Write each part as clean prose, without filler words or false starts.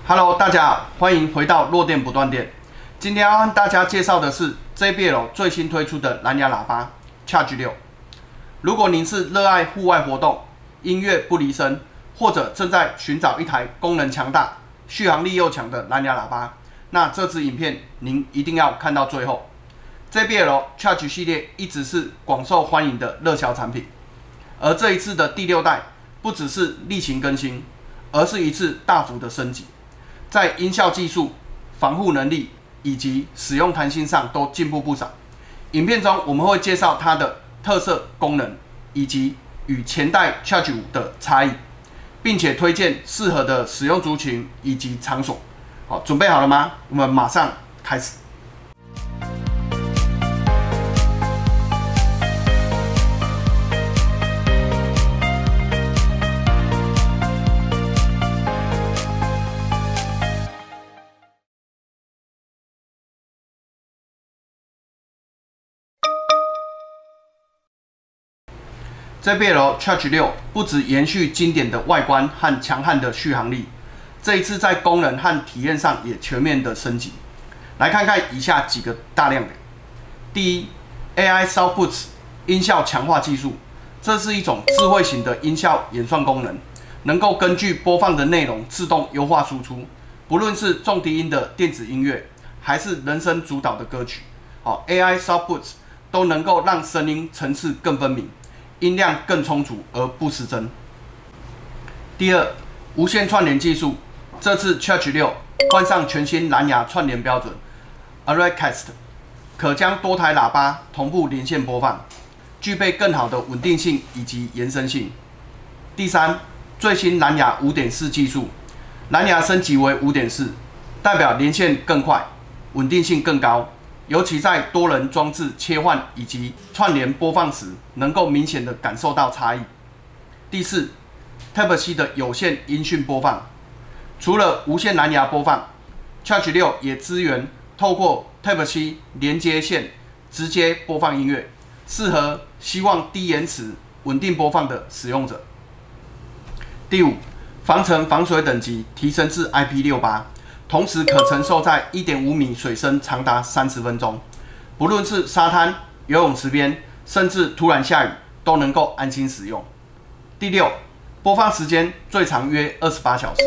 Hello， 大家好，欢迎回到弱电不断电。今天要和大家介绍的是 JBL 最新推出的蓝牙喇叭 Charge 6。如果您是热爱户外活动、音乐不离身，或者正在寻找一台功能强大、续航力又强的蓝牙喇叭，那这支影片您一定要看到最后。JBL Charge 系列一直是广受欢迎的热销产品，而这一次的第6代不只是例行更新，而是一次大幅的升级。在音效技术、防护能力以及使用弹性上都进步不少。影片中我们会介绍它的特色功能，以及与前代 Charge 5的差异，并且推荐适合的使用族群以及场所。好，准备好了吗？我们马上开始。JBL Charge 6不只延续经典的外观和强悍的续航力，这一次在功能和体验上也全面的升级。来看看以下几个大亮点。第一 ，AI Soundboost 音效强化技术，这是一种智慧型的音效演算功能，能够根据播放的内容自动优化输出，不论是重低音的电子音乐，还是人声主导的歌曲，AI Soundboost 都能够让声音层次更分明，音量更充足而不失真。第二，无线串联技术，这次 Charge 6换上全新蓝牙串联标准 Auracast， 可将多台喇叭同步连线播放，具备更好的稳定性以及延伸性。第三，最新蓝牙 5.4 技术，蓝牙升级为 5.4， 代表连线更快，稳定性更高。尤其在多人装置切换以及串联播放时，能够明显的感受到差异。第四 ，Type-C 的有线音讯播放，除了无线蓝牙播放 ，Charge 6也支援透过 Type-C 连接线直接播放音乐，适合希望低延迟、稳定播放的使用者。第五，防尘防水等级提升至 IP68。同时可承受在 1.5 米水深长达30分钟，不论是沙滩、游泳池边，甚至突然下雨，都能够安心使用。第六，播放时间最长约28小时，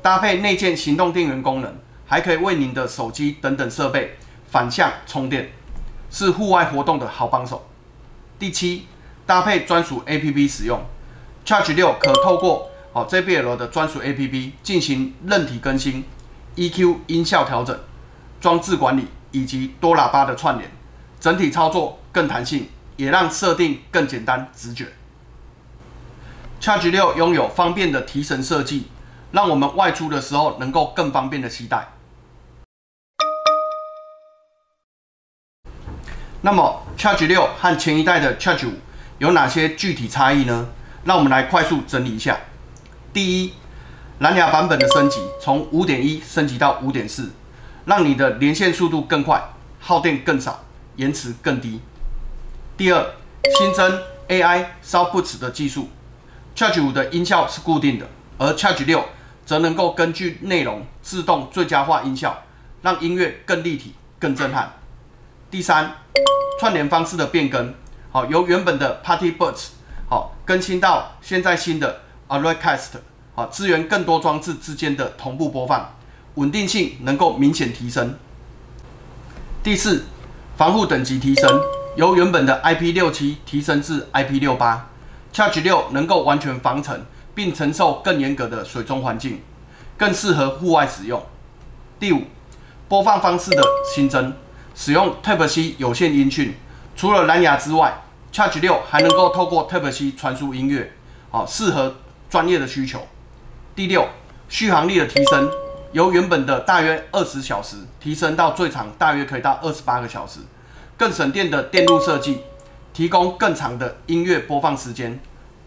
搭配内建行动电源功能，还可以为您的手机等等设备反向充电，是户外活动的好帮手。第七，搭配专属 APP 使用 ，Charge 6可透过JBL 的专属 APP 进行韧体更新。EQ 音效调整、装置管理以及多喇叭的串联，整体操作更弹性，也让设定更简单直觉。Charge 6拥有方便的提绳设计，让我们外出的时候能够更方便的携带。那么 Charge 6和前一代的 Charge 5有哪些具体差异呢？让我们来快速整理一下。第一，蓝牙版本的升级，从 5.1 升级到 5.4， 让你的连线速度更快，耗电更少，延迟更低。第二，新增 AI Soundboost 的技术 ，Charge 5的音效是固定的，而 Charge 6则能够根据内容自动最佳化音效，让音乐更立体、更震撼。第三，串联方式的变更，由原本的 Party Bus 更新到现在新的 Auracast。支援更多装置之间的同步播放，稳定性能够明显提升。第四，防护等级提升，由原本的 IP67 提升至 IP68，Charge 6能够完全防尘，并承受更严格的水中环境，更适合户外使用。第五，播放方式的新增，使用 Type-C 有线音讯，除了蓝牙之外 ，Charge 6还能够透过 Type-C 传输音乐，适合专业的需求。第六，续航力的提升，由原本的大约20小时提升到最长大约可以到28个小时，更省电的电路设计，提供更长的音乐播放时间。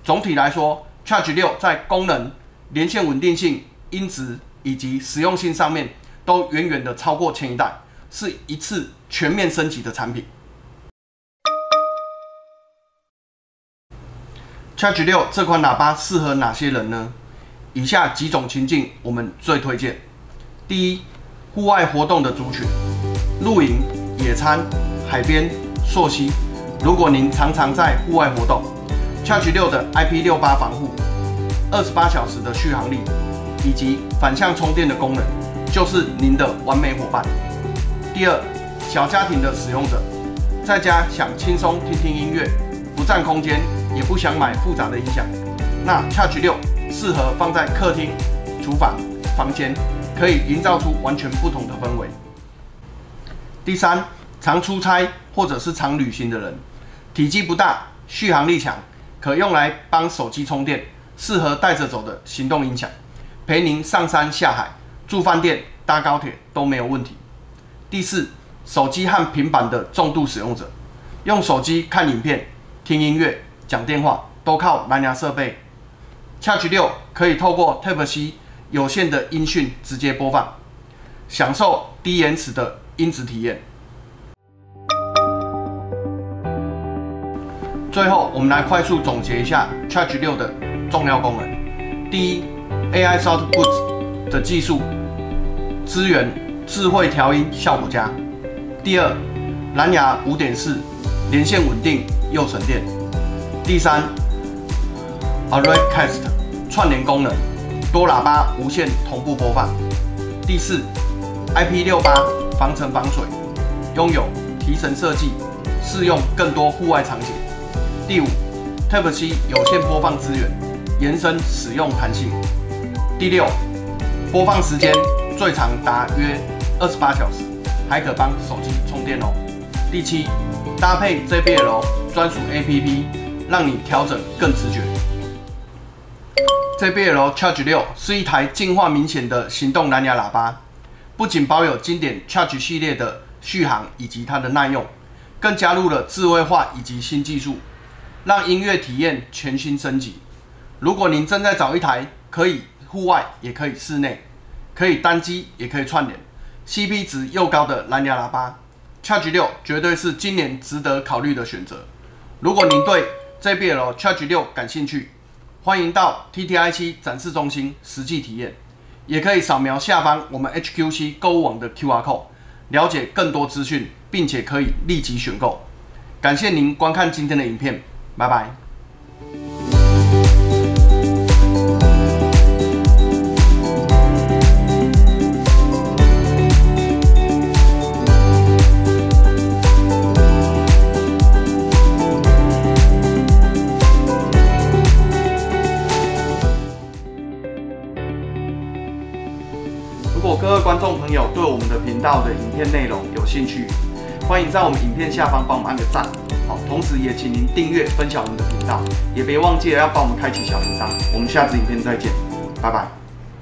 总体来说 ，Charge 6在功能、连线稳定性、音质以及实用性上面都远远的超过前一代，是一次全面升级的产品。Charge 6这款喇叭适合哪些人呢？以下几种情境我们最推荐：第一，户外活动的族群，露营、野餐、海边、溯溪。如果您常常在户外活动 ，Charge 6的 IP68 防护、28小时的续航力以及反向充电的功能，就是您的完美伙伴。第二，小家庭的使用者，在家想轻松听听音乐，不占空间，也不想买复杂的音响，那 Charge 6适合放在客厅、厨房、房间，可以营造出完全不同的氛围。第三，常出差或者是常旅行的人，体积不大，续航力强，可用来帮手机充电，适合带着走的行动音响，陪您上山下海、住饭店、搭高铁都没有问题。第四，手机和平板的重度使用者，用手机看影片、听音乐、讲电话都靠蓝牙设备。Charge 6可以透过 Type-C 有线的音讯直接播放，享受低延迟的音质体验。最后，我们来快速总结一下 Charge 6的重要功能。第一 ，AI Sound Boost 的技术支援智慧调音，效果佳。第二，蓝牙 5.4 连线稳定又省电。第三 ，ArrayCast 串联功能，多喇叭无线同步播放。第四 ，IP68 防尘防水，拥有提神设计，适用更多户外场景。第五 ，Type-C 有线播放资源，延伸使用弹性。第六，播放时间最长达约28小时，还可帮手机充电哦。第七，搭配 JBL 专属 APP， 让你调整更直觉。JBL Charge 6是一台进化明显的行动蓝牙喇叭，不仅保有经典 Charge 系列的续航以及它的耐用，更加入了智慧化以及新技术，让音乐体验全新升级。如果您正在找一台可以户外也可以室内，可以单机也可以串联， CP 值又高的蓝牙喇叭， Charge 6绝对是今年值得考虑的选择。如果您对 JBL Charge 6感兴趣，欢迎到 TTI7 展示中心实际体验，也可以扫描下方我们 HQC 购物网的 QR code， 了解更多资讯，并且可以立即选购。感谢您观看今天的影片，拜拜。如果各位观众朋友对我们的频道的影片内容有兴趣，欢迎在我们影片下方帮我们按个赞，好，同时也请您订阅分享我们的频道，也别忘记了要帮我们开启小铃铛。我们下支影片再见，拜拜。